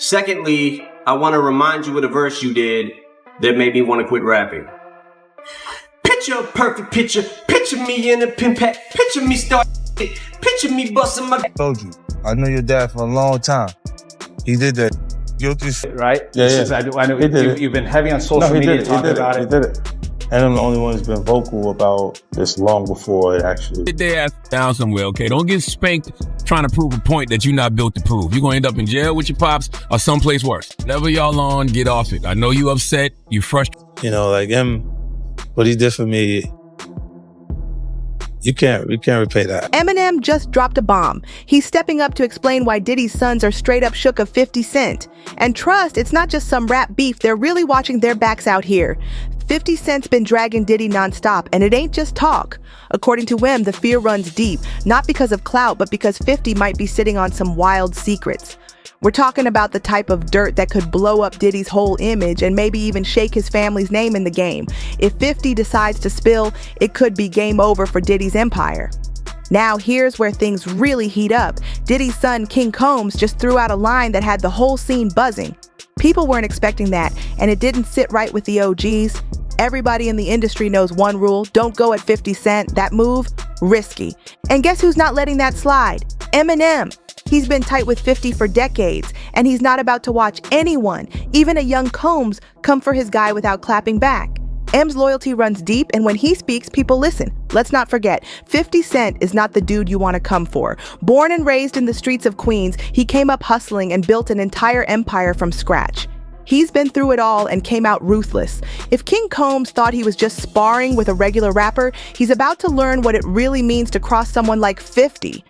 Secondly, I want to remind you of the verse you did that made me want to quit rapping. Picture a perfect picture. Picture me in a pin pack. Picture me start. Picture me busting my. I told you, I knew your dad for a long time. He did that. Guilty shit. Right? Yeah. I know you've been heavy on social media talking about it. He did it. And I'm the only one who's been vocal about this long before it actually. Sit their ass down somewhere, okay? Don't get spanked trying to prove a point that you're not built to prove. You're going to end up in jail with your pops or someplace worse. Whatever y'all on, get off it. I know you upset, you frustrated. You know, like him, what he did for me, you can't repay that. Eminem just dropped a bomb. He's stepping up to explain why Diddy's sons are straight up shook of 50 Cent. And trust, it's not just some rap beef, they're really watching their backs out here. 50 Cent's been dragging Diddy nonstop, and it ain't just talk. According to him, the fear runs deep, not because of clout, but because 50 might be sitting on some wild secrets. We're talking about the type of dirt that could blow up Diddy's whole image and maybe even shake his family's name in the game. If 50 decides to spill, it could be game over for Diddy's empire. Now here's where things really heat up. Diddy's son, King Combs, just threw out a line that had the whole scene buzzing. People weren't expecting that, and it didn't sit right with the OGs. Everybody in the industry knows one rule: don't go at 50 Cent. That move, risky. And guess who's not letting that slide? Eminem. He's been tight with 50 for decades, and he's not about to watch anyone, even a young Combs, come for his guy without clapping back. M's loyalty runs deep, and when he speaks, people listen. Let's not forget, 50 Cent is not the dude you want to come for. Born and raised in the streets of Queens, he came up hustling and built an entire empire from scratch. He's been through it all and came out ruthless. If King Combs thought he was just sparring with a regular rapper, he's about to learn what it really means to cross someone like 50.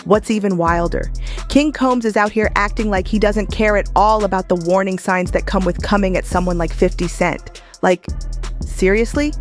What's even wilder, King Combs is out here acting like he doesn't care at all about the warning signs that come with coming at someone like 50 Cent. Like, seriously?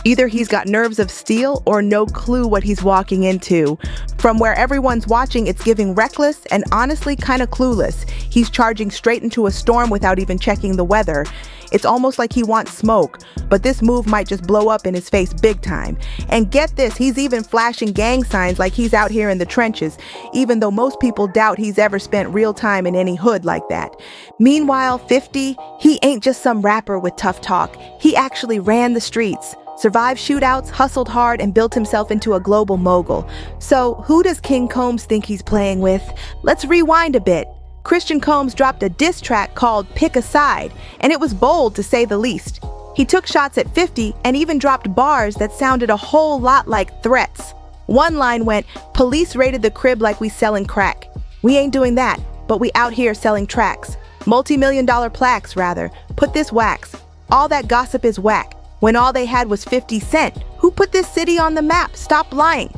Either he's got nerves of steel or no clue what he's walking into. From where everyone's watching, it's giving reckless and honestly kind of clueless. He's charging straight into a storm without even checking the weather. It's almost like he wants smoke, but this move might just blow up in his face big time. And get this, he's even flashing gang signs like he's out here in the trenches, even though most people doubt he's ever spent real time in any hood like that. Meanwhile, 50, he ain't just some rapper with tough talk. He actually ran the streets, survived shootouts, hustled hard, and built himself into a global mogul. So who does King Combs think he's playing with? Let's rewind a bit. Christian Combs dropped a diss track called Pick a Side, and it was bold to say the least. He took shots at 50 and even dropped bars that sounded a whole lot like threats. One line went, "Police raided the crib like we selling crack. We ain't doing that, but we out here selling tracks. Multi-million-dollar plaques, rather. Put this wax. All that gossip is whack. When all they had was 50 Cent. Who put this city on the map? Stop lying."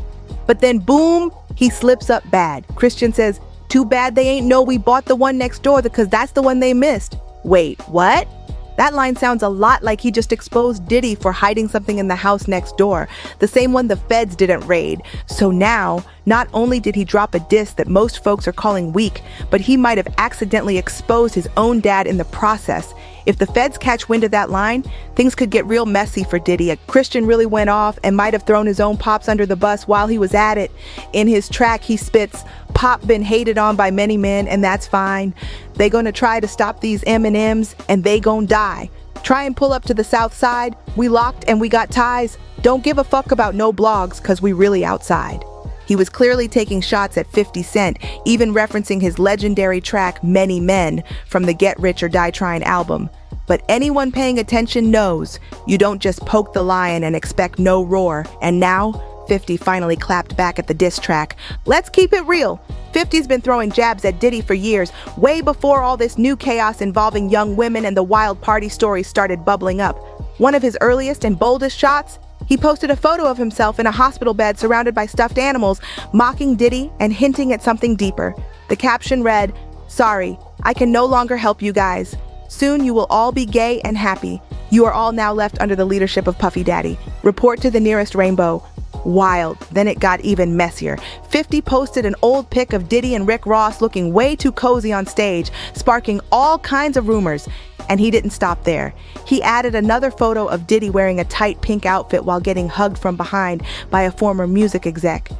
But then boom, he slips up bad. Christian says, "Too bad they ain't know we bought the one next door because that's the one they missed." Wait, what? That line sounds a lot like he just exposed Diddy for hiding something in the house next door, the same one the feds didn't raid. So now, not only did he drop a diss that most folks are calling weak, but he might have accidentally exposed his own dad in the process. If the feds catch wind of that line, things could get real messy for Diddy. Christian really went off and might have thrown his own pops under the bus while he was at it. In his track, he spits, "Pop been hated on by many men, and that's fine. They gonna try to stop these Eminems, and they gon' die. Try and pull up to the south side. We locked and we got ties. Don't give a fuck about no blogs, cause we really outside." He was clearly taking shots at 50 Cent, even referencing his legendary track Many Men from the Get Rich or Die Trying album. But anyone paying attention knows you don't just poke the lion and expect no roar. And now, 50 finally clapped back at the diss track. Let's keep it real. 50's been throwing jabs at Diddy for years, way before all this new chaos involving young women and the wild party stories started bubbling up. One of his earliest and boldest shots? He posted a photo of himself in a hospital bed surrounded by stuffed animals, mocking Diddy and hinting at something deeper. The caption read, "Sorry, I can no longer help you guys. Soon you will all be gay and happy. You are all now left under the leadership of Puffy Daddy. Report to the nearest rainbow." Wild. Then it got even messier. 50 posted an old pic of Diddy and Rick Ross looking way too cozy on stage, sparking all kinds of rumors. And he didn't stop there. He added another photo of Diddy wearing a tight pink outfit while getting hugged from behind by a former music exec.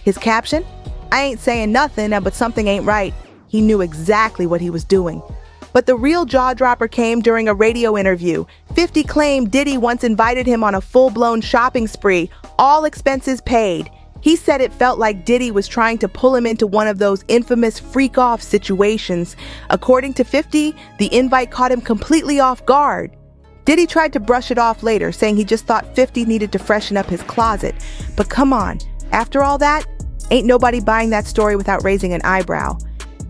His caption? "I ain't saying nothing, but something ain't right." He knew exactly what he was doing. But the real jaw-dropper came during a radio interview. 50 claimed Diddy once invited him on a full-blown shopping spree, all expenses paid. He said it felt like Diddy was trying to pull him into one of those infamous freak-off situations. According to 50, the invite caught him completely off guard. Diddy tried to brush it off later, saying he just thought 50 needed to freshen up his closet. But come on, after all that, ain't nobody buying that story without raising an eyebrow.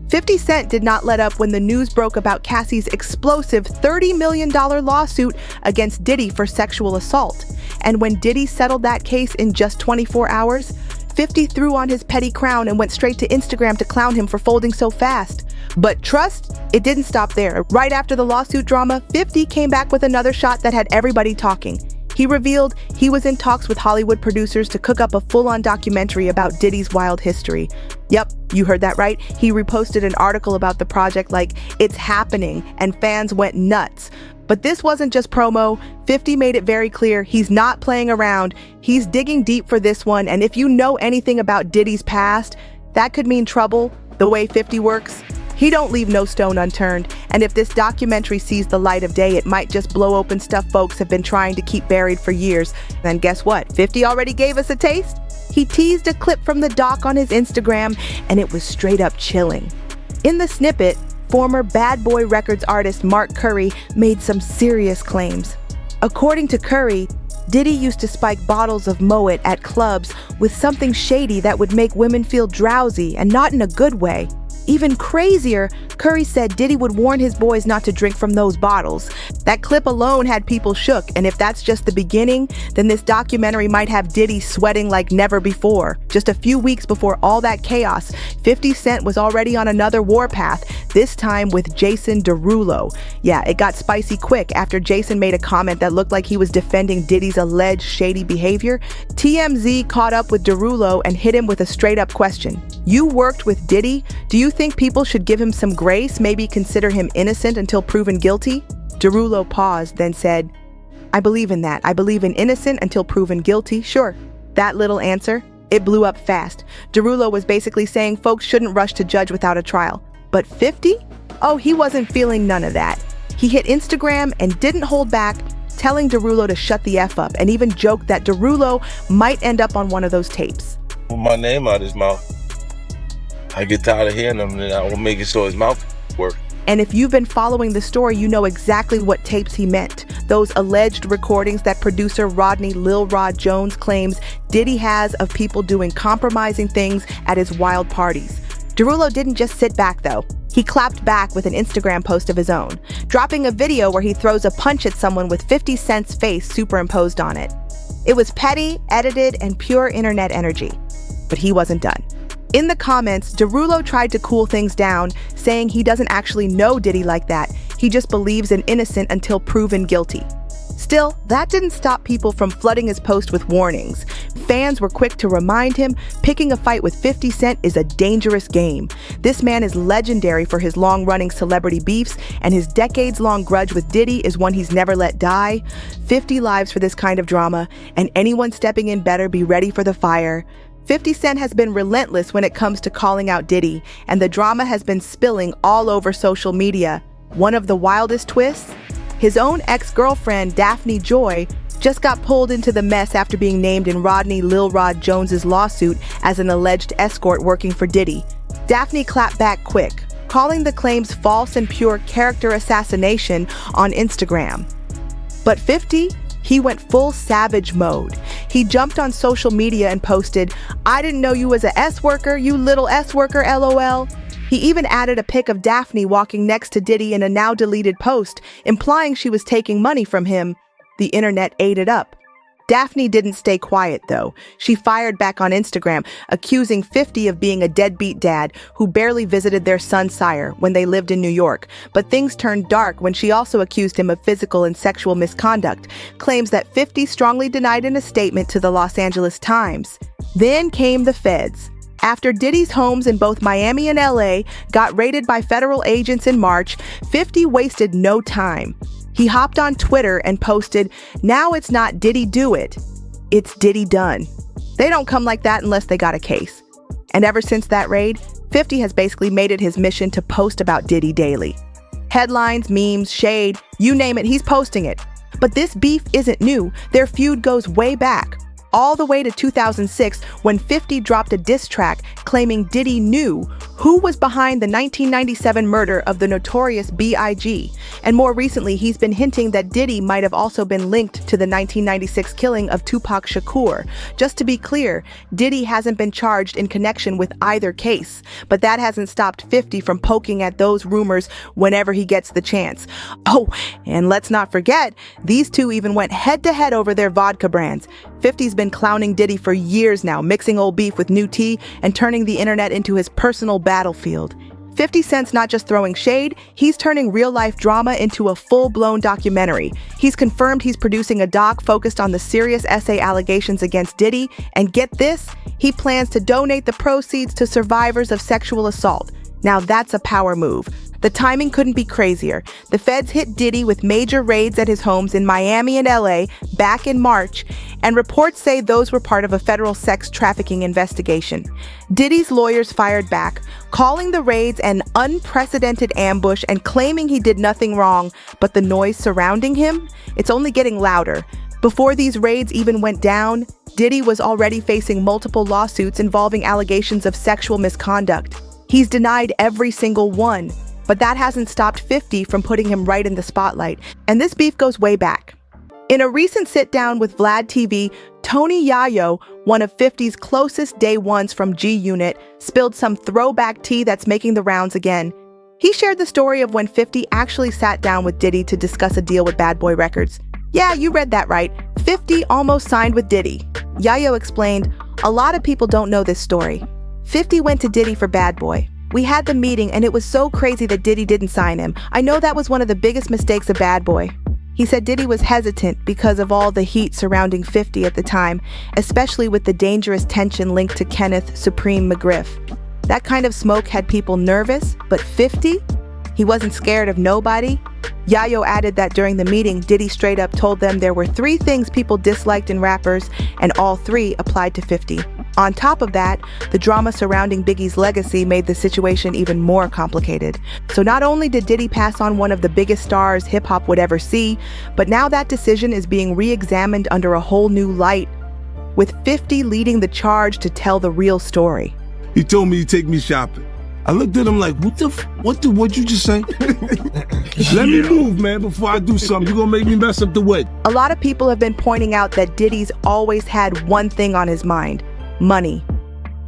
50 Cent did not let up when the news broke about Cassie's explosive $30 million lawsuit against Diddy for sexual assault. And when Diddy settled that case in just 24 hours, 50 threw on his petty crown and went straight to Instagram to clown him for folding so fast. But trust, it didn't stop there. Right after the lawsuit drama, 50 came back with another shot that had everybody talking. He revealed he was in talks with Hollywood producers to cook up a full-on documentary about Diddy's wild history. Yep, you heard that right. He reposted an article about the project like, "It's happening," and fans went nuts. But this wasn't just promo. 50 made it very clear he's not playing around. He's digging deep for this one, and if you know anything about Diddy's past, that could mean trouble. The way 50 works, he don't leave no stone unturned, and if this documentary sees the light of day, it might just blow open stuff folks have been trying to keep buried for years. Then guess what? 50 already gave us a taste. He teased a clip from the doc on his Instagram, and it was straight up chilling. In the snippet, former Bad Boy Records artist Mark Curry made some serious claims. According to Curry, Diddy used to spike bottles of Moet at clubs with something shady that would make women feel drowsy and not in a good way. Even crazier, Curry said Diddy would warn his boys not to drink from those bottles. That clip alone had people shook, and if that's just the beginning, then this documentary might have Diddy sweating like never before. Just a few weeks before all that chaos, 50 Cent was already on another warpath, this time with Jason Derulo. Yeah, it got spicy quick after Jason made a comment that looked like he was defending Diddy's alleged shady behavior. TMZ caught up with Derulo and hit him with a straight-up question. You worked with Diddy? Do you think people should give him some grace, maybe consider him innocent until proven guilty? Derulo paused, then said, I believe in that. I believe in innocent until proven guilty, sure. That little answer, it blew up fast. Derulo was basically saying folks shouldn't rush to judge without a trial. But 50? Oh, he wasn't feeling none of that. He hit Instagram and didn't hold back, telling Derulo to shut the F up, and even joked that Derulo might end up on one of those tapes. With my name out his mouth, I get tired of hearing him, and I will make it so his mouth works. And if you've been following the story, you know exactly what tapes he meant. Those alleged recordings that producer Rodney Lil Rod Jones claims Diddy has of people doing compromising things at his wild parties. Derulo didn't just sit back though. He clapped back with an Instagram post of his own, dropping a video where he throws a punch at someone with 50 Cent's face superimposed on it. It was petty, edited, and pure internet energy. But he wasn't done. In the comments, Derulo tried to cool things down, saying he doesn't actually know Diddy like that. He just believes in innocent until proven guilty. Still, that didn't stop people from flooding his post with warnings. Fans were quick to remind him picking a fight with 50 Cent is a dangerous game. This man is legendary for his long-running celebrity beefs, and his decades-long grudge with Diddy is one he's never let die. 50 lives for this kind of drama, and anyone stepping in better be ready for the fire. 50 Cent has been relentless when it comes to calling out Diddy, and the drama has been spilling all over social media. One of the wildest twists? His own ex-girlfriend, Daphne Joy, just got pulled into the mess after being named in Rodney Lil Rod Jones's lawsuit as an alleged escort working for Diddy. Daphne clapped back quick, calling the claims false and pure character assassination on Instagram. But 50? He went full savage mode. He jumped on social media and posted, I didn't know you was a S-worker, you little S-worker, LOL. He even added a pic of Daphne walking next to Diddy in a now deleted post, implying she was taking money from him. The internet ate it up. Daphne didn't stay quiet though. She fired back on Instagram, accusing 50 of being a deadbeat dad who barely visited their son sire when they lived in New York. But things turned dark when she also accused him of physical and sexual misconduct, claims that 50 strongly denied in a statement to the Los Angeles Times. Then came the feds. After Diddy's homes in both Miami and LA got raided by federal agents in March, 50 wasted no time. He hopped on Twitter and posted, now it's not Diddy do it, it's Diddy done. They don't come like that unless they got a case. And ever since that raid, 50 has basically made it his mission to post about Diddy daily. Headlines, memes, shade, you name it, he's posting it. But this beef isn't new. Their feud goes way back, all the way to 2006 when 50 dropped a diss track claiming Diddy knew who was behind the 1997 murder of the notorious B.I.G. And more recently, he's been hinting that Diddy might have also been linked to the 1996 killing of Tupac Shakur. Just to be clear, Diddy hasn't been charged in connection with either case, but that hasn't stopped 50 from poking at those rumors whenever he gets the chance. Oh, and let's not forget, these two even went head-to-head over their vodka brands. 50's been clowning Diddy for years now, mixing old beef with new tea and turning the internet into his personal battlefield. 50 Cent's not just throwing shade, he's turning real-life drama into a full-blown documentary. He's confirmed he's producing a doc focused on the serious essay allegations against Diddy, and get this, he plans to donate the proceeds to survivors of sexual assault. Now that's a power move. The timing couldn't be crazier. The feds hit Diddy with major raids at his homes in Miami and LA back in March, and reports say those were part of a federal sex trafficking investigation. Diddy's lawyers fired back, calling the raids an unprecedented ambush and claiming he did nothing wrong, but the noise surrounding him, it's only getting louder. Before these raids even went down, Diddy was already facing multiple lawsuits involving allegations of sexual misconduct. He's denied every single one, but that hasn't stopped 50 from putting him right in the spotlight, and this beef goes way back. In a recent sit-down with Vlad TV, Tony Yayo, one of 50's closest day ones from G Unit, spilled some throwback tea that's making the rounds again. He shared the story of when 50 actually sat down with Diddy to discuss a deal with Bad Boy Records. Yeah, you read that right. 50 almost signed with Diddy. Yayo explained, "A lot of people don't know this story. 50 went to Diddy for Bad Boy. We had the meeting and it was so crazy that Diddy didn't sign him. I know that was one of the biggest mistakes of Bad Boy." He said Diddy was hesitant because of all the heat surrounding 50 at the time, especially with the dangerous tension linked to Kenneth Supreme McGriff. That kind of smoke had people nervous, but 50? He wasn't scared of nobody? Yayo added that during the meeting, Diddy straight up told them there were 3 things people disliked in rappers, and all 3 applied to 50. On top of that, the drama surrounding Biggie's legacy made the situation even more complicated. So not only did Diddy pass on one of the biggest stars hip-hop would ever see, but now that decision is being re-examined under a whole new light, with 50 leading the charge to tell the real story. He told me to take me shopping. I looked at him like, what'd you just say? Let me move, man, before I do something. You're gonna make me mess up the wedding. A lot of people have been pointing out that Diddy's always had one thing on his mind: money.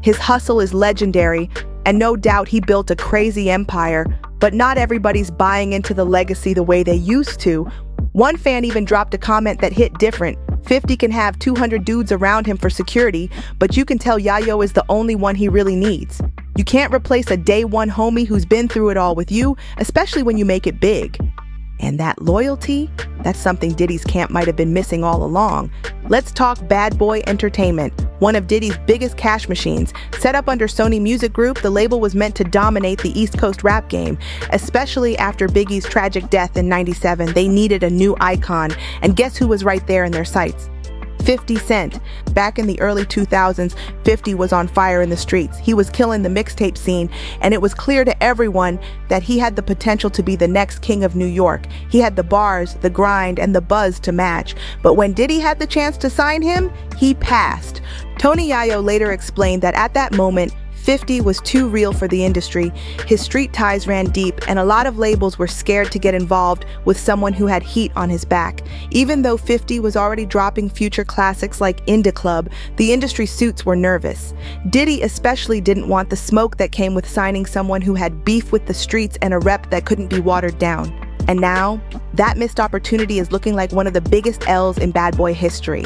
His hustle is legendary, and no doubt he built a crazy empire, but not everybody's buying into the legacy the way they used to. One fan even dropped a comment that hit different. 50 can have 200 dudes around him for security, but you can tell Yayo is the only one he really needs. You can't replace a day one homie who's been through it all with you, especially when you make it big. And that loyalty, that's something Diddy's camp might have been missing all along. Let's talk Bad Boy Entertainment, one of Diddy's biggest cash machines. Set up under Sony Music Group, the label was meant to dominate the East Coast rap game. Especially after Biggie's tragic death in '97, they needed a new icon, and guess who was right there in their sights? 50 Cent. Back in the early 2000s, 50 was on fire in the streets. He was killing the mixtape scene, and it was clear to everyone that he had the potential to be the next king of New York. He had the bars, the grind, and the buzz to match. But when Diddy had the chance to sign him, he passed. Tony Yayo later explained that at that moment, 50 was too real for the industry. His street ties ran deep, and a lot of labels were scared to get involved with someone who had heat on his back. Even though 50 was already dropping future classics like Indie Club, the industry suits were nervous. Diddy especially didn't want the smoke that came with signing someone who had beef with the streets and a rep that couldn't be watered down. And now, that missed opportunity is looking like one of the biggest L's in Bad Boy history.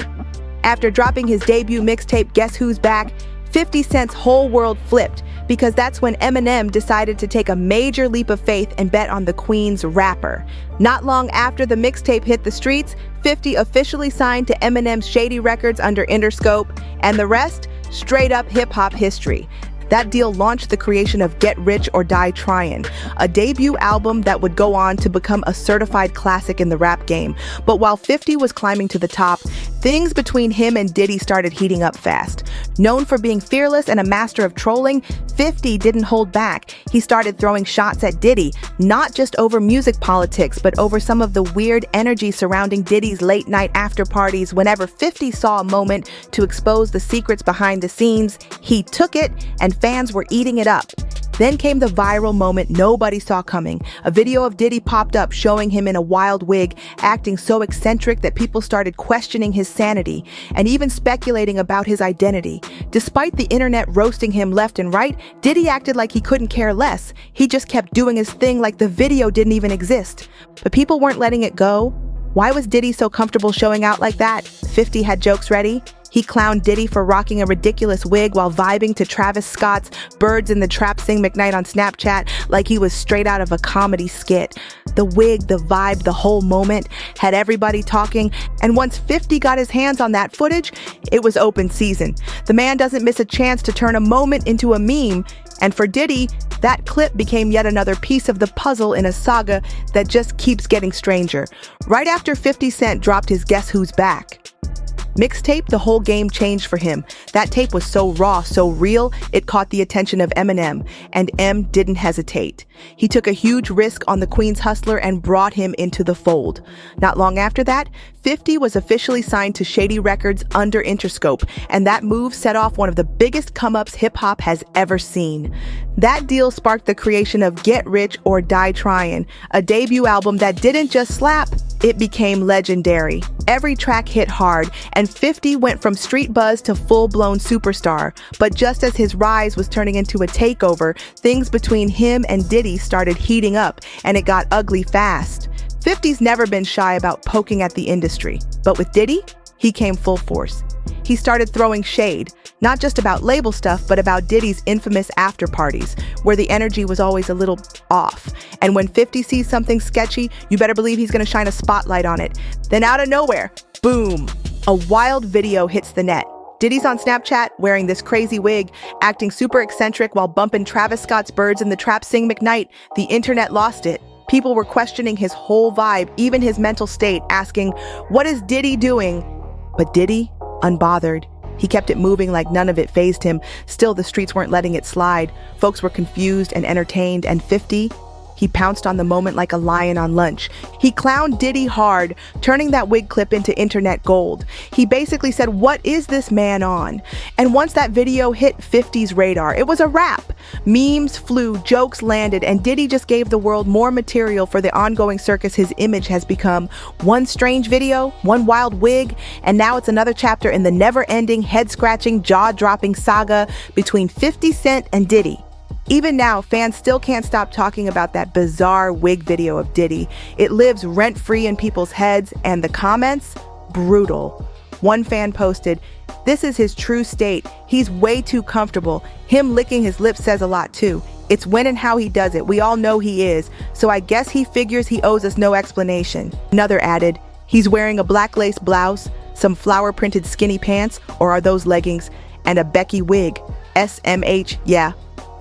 After dropping his debut mixtape, Guess Who's Back?, 50 Cent's whole world flipped, because that's when Eminem decided to take a major leap of faith and bet on the Queen's rapper. Not long after the mixtape hit the streets, 50 officially signed to Eminem's Shady Records under Interscope, and the rest, straight up hip-hop history. That deal launched the creation of Get Rich or Die Tryin', a debut album that would go on to become a certified classic in the rap game. But while 50 was climbing to the top, Things between him and Diddy started heating up fast. Known for being fearless and a master of trolling, 50 didn't hold back. He started throwing shots at Diddy, not just over music politics, but over some of the weird energy surrounding Diddy's late night after parties. Whenever 50 saw a moment to expose the secrets behind the scenes, he took it, and fans were eating it up. Then came the viral moment nobody saw coming. A video of Diddy popped up showing him in a wild wig, acting so eccentric that people started questioning his sanity and even speculating about his identity. Despite the internet roasting him left and right, Diddy acted like he couldn't care less. He just kept doing his thing like the video didn't even exist. But people weren't letting it go. Why was Diddy so comfortable showing out like that? 50 had jokes ready. He clowned Diddy for rocking a ridiculous wig while vibing to Travis Scott's Birds in the Trap Sing McKnight on Snapchat like he was straight out of a comedy skit. The wig, the vibe, the whole moment had everybody talking, and once 50 got his hands on that footage, it was open season. The man doesn't miss a chance to turn a moment into a meme, and for Diddy, that clip became yet another piece of the puzzle in a saga that just keeps getting stranger. Right after 50 Cent dropped his Guess Who's Back mixtape, the whole game changed for him. That tape was so raw, so real, it caught the attention of Eminem, and M didn't hesitate. He took a huge risk on the Queen's Hustler and brought him into the fold. Not long after that, 50 was officially signed to Shady Records under Interscope, and that move set off one of the biggest come-ups hip-hop has ever seen. That deal sparked the creation of Get Rich or Die Tryin', a debut album that didn't just slap, it became legendary. Every track hit hard, and 50 went from street buzz to full-blown superstar. But just as his rise was turning into a takeover, things between him and Diddy started heating up, and it got ugly fast. 50's never been shy about poking at the industry, but with Diddy, he came full force. He started throwing shade, not just about label stuff, but about Diddy's infamous after parties, where the energy was always a little off. And when 50 sees something sketchy, you better believe he's gonna shine a spotlight on it. Then out of nowhere, boom, a wild video hits the net. Diddy's on Snapchat wearing this crazy wig, acting super eccentric while bumping Travis Scott's Birds in the Trap Sing McKnight. The internet lost it. People were questioning his whole vibe, even his mental state, asking, what is Diddy doing? But Diddy, unbothered. He kept it moving like none of it fazed him. Still, the streets weren't letting it slide. Folks were confused and entertained, and 50, he pounced on the moment like a lion on lunch. He clowned Diddy hard, turning that wig clip into internet gold. He basically said, what is this man on? And once that video hit 50's radar, it was a wrap. Memes flew, jokes landed, and Diddy just gave the world more material for the ongoing circus his image has become. One strange video, one wild wig, and now it's another chapter in the never-ending, head-scratching, jaw-dropping saga between 50 Cent and Diddy. Even now, fans still can't stop talking about that bizarre wig video of Diddy. It lives rent-free in people's heads, and the comments? Brutal. One fan posted, "This is his true state. He's way too comfortable. Him licking his lips says a lot too. It's when and how he does it. We all know he is. So I guess he figures he owes us no explanation." Another added, "He's wearing a black lace blouse, some flower-printed skinny pants, or are those leggings, and a Becky wig. SMH, yeah."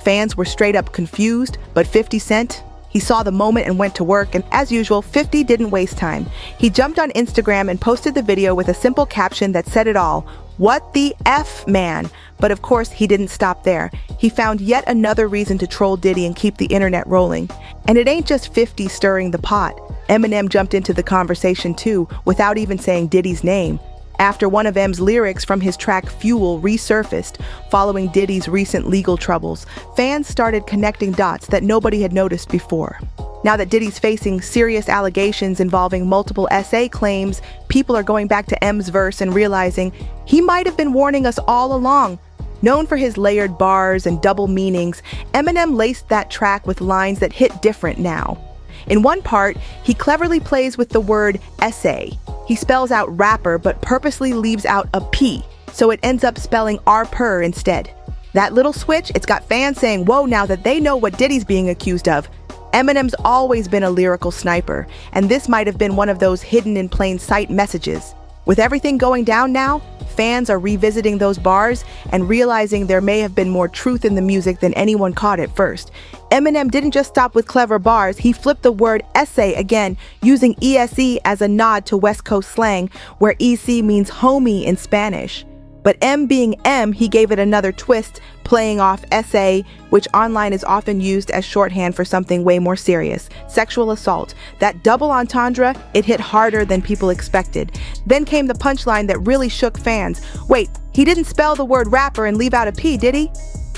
Fans were straight up confused, but 50 Cent, he saw the moment and went to work, and as usual, 50 didn't waste time. He jumped on Instagram and posted the video with a simple caption that said it all. What the F, man? But of course, he didn't stop there. He found yet another reason to troll Diddy and keep the internet rolling. And it ain't just 50 stirring the pot. Eminem jumped into the conversation too, without even saying Diddy's name. After one of M's lyrics from his track Fuel resurfaced, following Diddy's recent legal troubles, fans started connecting dots that nobody had noticed before. Now that Diddy's facing serious allegations involving multiple SA claims, people are going back to M's verse and realizing he might have been warning us all along. Known for his layered bars and double meanings, Eminem laced that track with lines that hit different now. In one part, he cleverly plays with the word essay. He spells out rapper but purposely leaves out a P, so it ends up spelling R-per instead. That little switch, it's got fans saying, whoa, now that they know what Diddy's being accused of. Eminem's always been a lyrical sniper, and this might have been one of those hidden in plain sight messages. With everything going down now, fans are revisiting those bars and realizing there may have been more truth in the music than anyone caught at first. Eminem didn't just stop with clever bars, he flipped the word essay again, using ESE as a nod to West Coast slang, where EC means homie in Spanish. But M being M, he gave it another twist, playing off SA, which online is often used as shorthand for something way more serious, sexual assault. That double entendre, it hit harder than people expected. Then came the punchline that really shook fans. Wait, he didn't spell the word rapper and leave out a P, did he?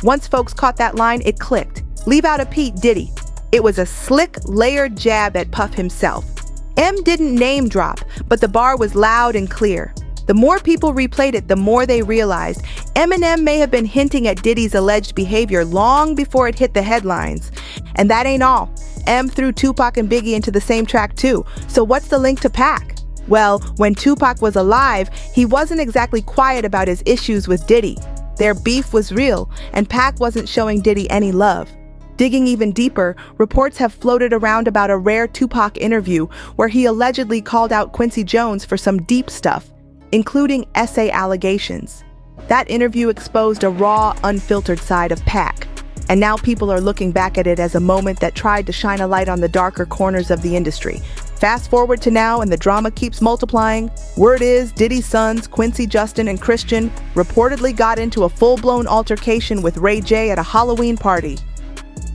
Once folks caught that line, it clicked. Leave out a P, Diddy. It was a slick, layered jab at Puff himself. M didn't name drop, but the bar was loud and clear. The more people replayed it, the more they realized Eminem may have been hinting at Diddy's alleged behavior long before it hit the headlines. And that ain't all. M threw Tupac and Biggie into the same track too. So what's the link to Pac? Well, when Tupac was alive, he wasn't exactly quiet about his issues with Diddy. Their beef was real, and Pac wasn't showing Diddy any love. Digging even deeper, reports have floated around about a rare Tupac interview where he allegedly called out Quincy Jones for some deep stuff, including essay allegations. That interview exposed a raw, unfiltered side of Pac, and now people are looking back at it as a moment that tried to shine a light on the darker corners of the industry. Fast forward to now, and the drama keeps multiplying. Word is Diddy's sons, Quincy, Justin, and Christian, reportedly got into a full-blown altercation with Ray J at a Halloween party.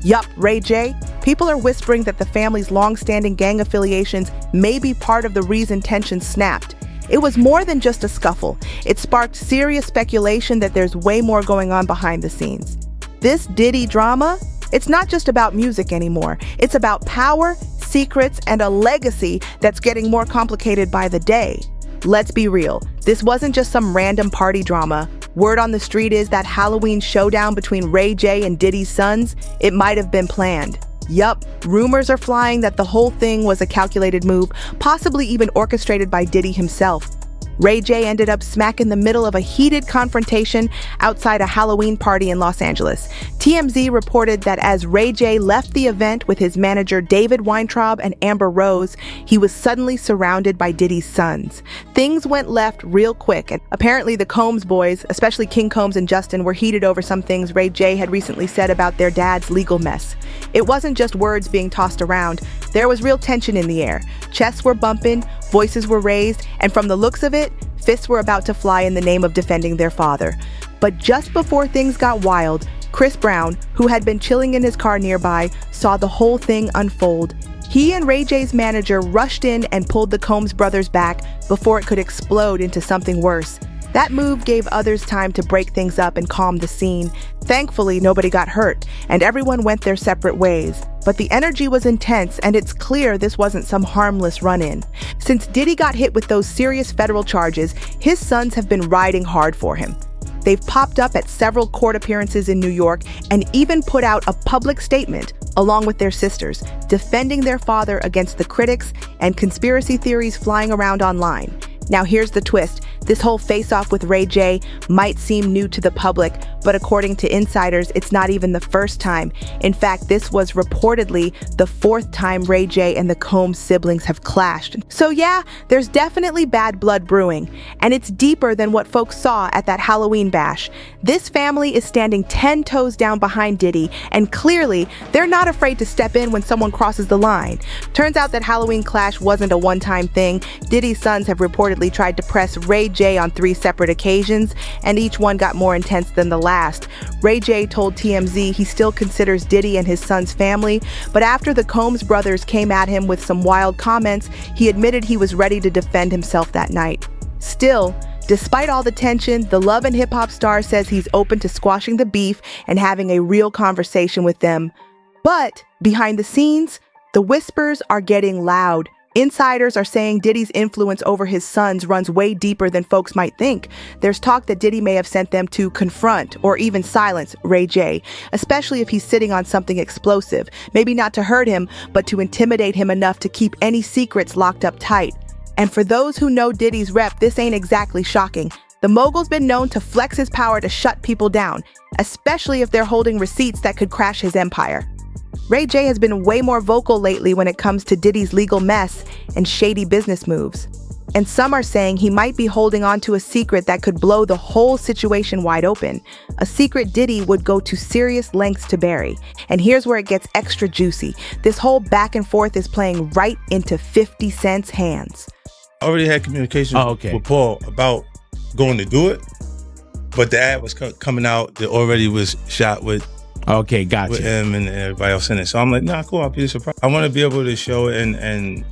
Yup, Ray J. People are whispering that the family's long-standing gang affiliations may be part of the reason tensions snapped. It was more than just a scuffle. It sparked serious speculation that there's way more going on behind the scenes. This Diddy drama, it's not just about music anymore. It's about power, secrets, and a legacy that's getting more complicated by the day. Let's be real, this wasn't just some random party drama. Word on the street is that Halloween showdown between Ray J and Diddy's sons, it might have been planned. Yup, rumors are flying that the whole thing was a calculated move, possibly even orchestrated by Diddy himself. Ray J ended up smack in the middle of a heated confrontation outside a Halloween party in Los Angeles. TMZ reported that as Ray J left the event with his manager David Weintraub and Amber Rose, he was suddenly surrounded by Diddy's sons. Things went left real quick, and apparently the Combs boys, especially King Combs and Justin, were heated over some things Ray J had recently said about their dad's legal mess. It wasn't just words being tossed around. There was real tension in the air. Chests were bumping, voices were raised, and from the looks of it, fists were about to fly in the name of defending their father. But just before things got wild, Chris Brown, who had been chilling in his car nearby, saw the whole thing unfold. He and Ray J's manager rushed in and pulled the Combs brothers back before it could explode into something worse. That move gave others time to break things up and calm the scene. Thankfully, nobody got hurt, and everyone went their separate ways. But the energy was intense, and it's clear this wasn't some harmless run-in. Since Diddy got hit with those serious federal charges, his sons have been riding hard for him. They've popped up at several court appearances in New York and even put out a public statement, along with their sisters, defending their father against the critics and conspiracy theories flying around online. Now here's the twist. This whole face-off with Ray J might seem new to the public, but according to insiders, it's not even the first time. In fact, this was reportedly the fourth time Ray J and the Combs siblings have clashed. So yeah, there's definitely bad blood brewing, and it's deeper than what folks saw at that Halloween bash. This family is standing 10 toes down behind Diddy, and clearly, they're not afraid to step in when someone crosses the line. Turns out that Halloween clash wasn't a one-time thing. Diddy's sons have reportedly tried to press Ray J on 3 separate occasions, and each one got more intense than the last. Ray J told TMZ he still considers Diddy and his son's family, but after the Combs brothers came at him with some wild comments, he admitted he was ready to defend himself that night. Still, despite all the tension, the Love and Hip Hop star says he's open to squashing the beef and having a real conversation with them. But behind the scenes, the whispers are getting loud. Insiders are saying Diddy's influence over his sons runs way deeper than folks might think. There's talk that Diddy may have sent them to confront or even silence Ray J, especially if he's sitting on something explosive. Maybe not to hurt him, but to intimidate him enough to keep any secrets locked up tight. And for those who know Diddy's rep, this ain't exactly shocking. The mogul's been known to flex his power to shut people down, especially if they're holding receipts that could crash his empire. Ray J has been way more vocal lately when it comes to Diddy's legal mess and shady business moves. And some are saying he might be holding on to a secret that could blow the whole situation wide open. A secret Diddy would go to serious lengths to bury. And here's where it gets extra juicy. This whole back and forth is playing right into 50 Cent's hands. I already had communication with Paul about going to do it, but the ad was coming out that already was shot with gotcha. With him and everybody else in it. So I'm like, nah, cool, I'll be surprised. I want to be able to show it and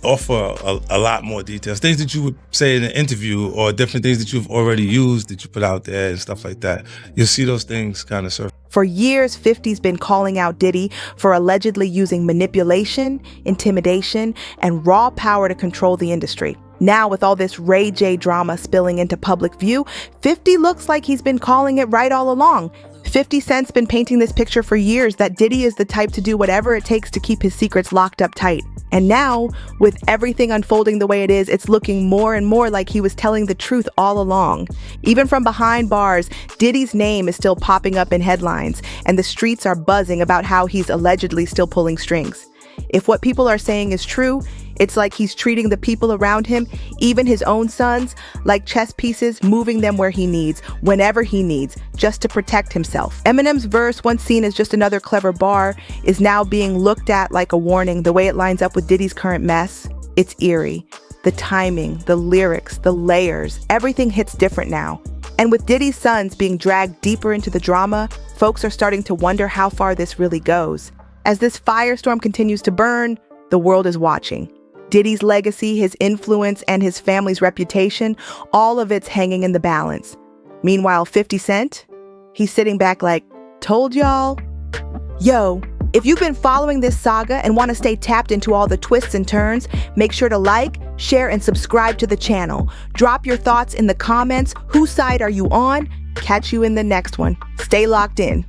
offer a lot more details. Things that you would say in an interview or different things that you've already used that you put out there and stuff like that. You'll see those things kind of surface. For years, 50's been calling out Diddy for allegedly using manipulation, intimidation, and raw power to control the industry. Now, with all this Ray J drama spilling into public view, 50 looks like he's been calling it right all along. 50 Cent's been painting this picture for years that Diddy is the type to do whatever it takes to keep his secrets locked up tight. And now, with everything unfolding the way it is, it's looking more and more like he was telling the truth all along. Even from behind bars, Diddy's name is still popping up in headlines, and the streets are buzzing about how he's allegedly still pulling strings. If what people are saying is true, it's like he's treating the people around him, even his own sons, like chess pieces, moving them where he needs, whenever he needs, just to protect himself. Eminem's verse, once seen as just another clever bar, is now being looked at like a warning. The way it lines up with Diddy's current mess, it's eerie. The timing, the lyrics, the layers, everything hits different now. And with Diddy's sons being dragged deeper into the drama, folks are starting to wonder how far this really goes. As this firestorm continues to burn, the world is watching. Diddy's legacy, his influence, and his family's reputation, all of it's hanging in the balance. Meanwhile, 50 Cent, he's sitting back like, told y'all? Yo, if you've been following this saga and want to stay tapped into all the twists and turns, make sure to like, share, and subscribe to the channel. Drop your thoughts in the comments. Whose side are you on? Catch you in the next one. Stay locked in.